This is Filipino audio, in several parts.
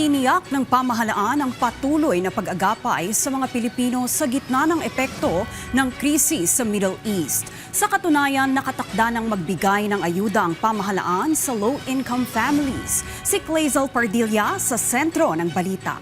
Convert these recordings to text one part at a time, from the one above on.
Tiniyak ng pamahalaan ang patuloy na pag-agapay sa mga Pilipino sa gitna ng epekto ng krisis sa Middle East. Sa katunayan, nakatakda ng magbigay ng ayuda ang pamahalaan sa low-income families. Si Clazel Pardilla sa sentro ng balita.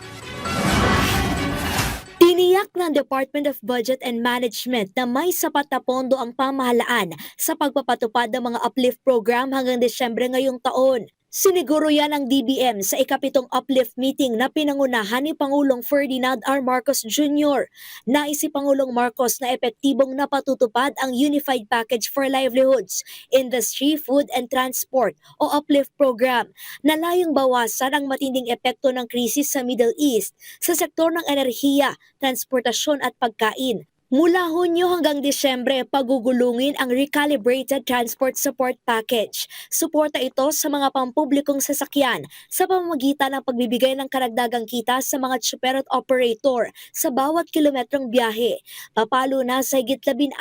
Tiniyak ng Department of Budget and Management na may sapat na pondo ang pamahalaan sa pagpapatupad ng mga uplift program hanggang Desyembre ngayong taon. Siniguro yan ang DBM sa ikapitong uplift meeting na pinangunahan ni Pangulong Ferdinand R. Marcos Jr. Nais si Pangulong Marcos na epektibong napatutupad ang Unified Package for Livelihoods, Industry, Food and Transport o uplift program na layong bawasan ang matinding epekto ng krisis sa Middle East sa sektor ng enerhiya, transportasyon at pagkain. Mula Hunyo hanggang Disyembre, pagugulungin ang Recalibrated Transport Support Package. Suporta ito sa mga pampublikong sasakyan sa pamamagitan ng pagbibigay ng karagdagang kita sa mga tsuper at operator sa bawat kilometrong biyahe. Papalo na sa higit 16,000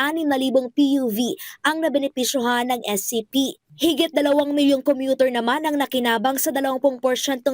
PUV ang nabenepisyohan ng SCP. Higit 2 milyong commuter naman ang nakinabang sa 20%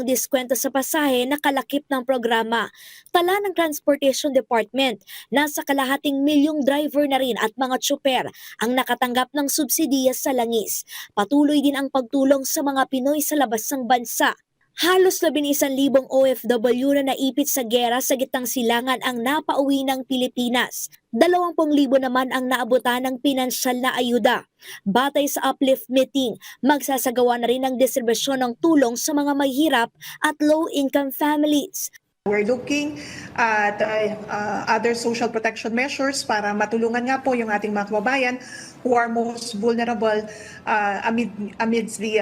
diskwento sa pasahe na kalakip ng programa. Tala ng Transportation Department, nasa kalahating milyong driver na rin at mga tsuper ang nakatanggap ng subsidiya sa langis. Patuloy din ang pagtulong sa mga Pinoy sa labas ng bansa. Halos 11,000 OFW na naipit sa giyera sa gitnang silangan ang napauwi ng Pilipinas. 20,000 naman ang naabutan ng pinansyal na ayuda. Batay sa uplift meeting, magsasagawa na rin ang distribusyon ng tulong sa mga mahirap at low-income families. We're looking at other social protection measures para matulungan nga po yung ating mga kababayan who are most vulnerable amidst the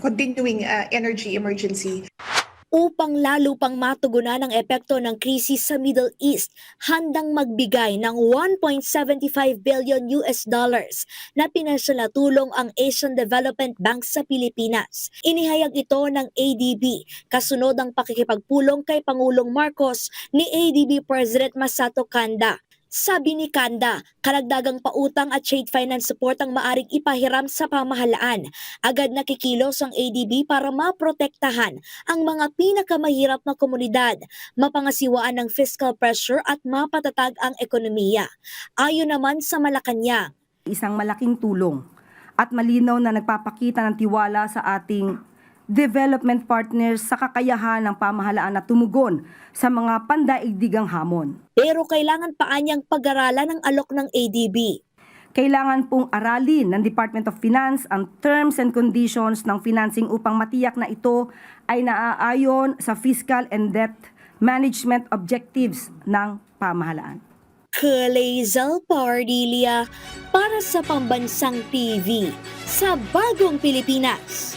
continuing energy emergency. Upang lalo pang matugunan ang epekto ng krisis sa Middle East, handang magbigay ng $1.75 billion na pinansyal na tulong ang Asian Development Bank sa Pilipinas. Inihayag ito ng ADB, kasunod ang pakikipagpulong kay Pangulong Marcos ni ADB President Masato Kanda. Sabi ni Kanda, karagdagang pautang at trade finance support ang maaring ipahiram sa pamahalaan. Agad nakikilos ang ADB para maprotektahan ang mga pinakamahirap na komunidad, mapangasiwaan ng fiscal pressure at mapatatag ang ekonomiya. Ayon naman sa Malacanang, isang malaking tulong at malinaw na nagpapakita ng tiwala sa ating development partners sa kakayahan ng pamahalaan na tumugon sa mga pandaigdigang hamon. Pero kailangan pa anyang pag-aralan ang alok ng ADB. Kailangan pong aralin ng Department of Finance ang terms and conditions ng financing upang matiyak na ito ay naaayon sa fiscal and debt management objectives ng pamahalaan. Clazel Pardilla para sa Pambansang TV sa Bagong Pilipinas.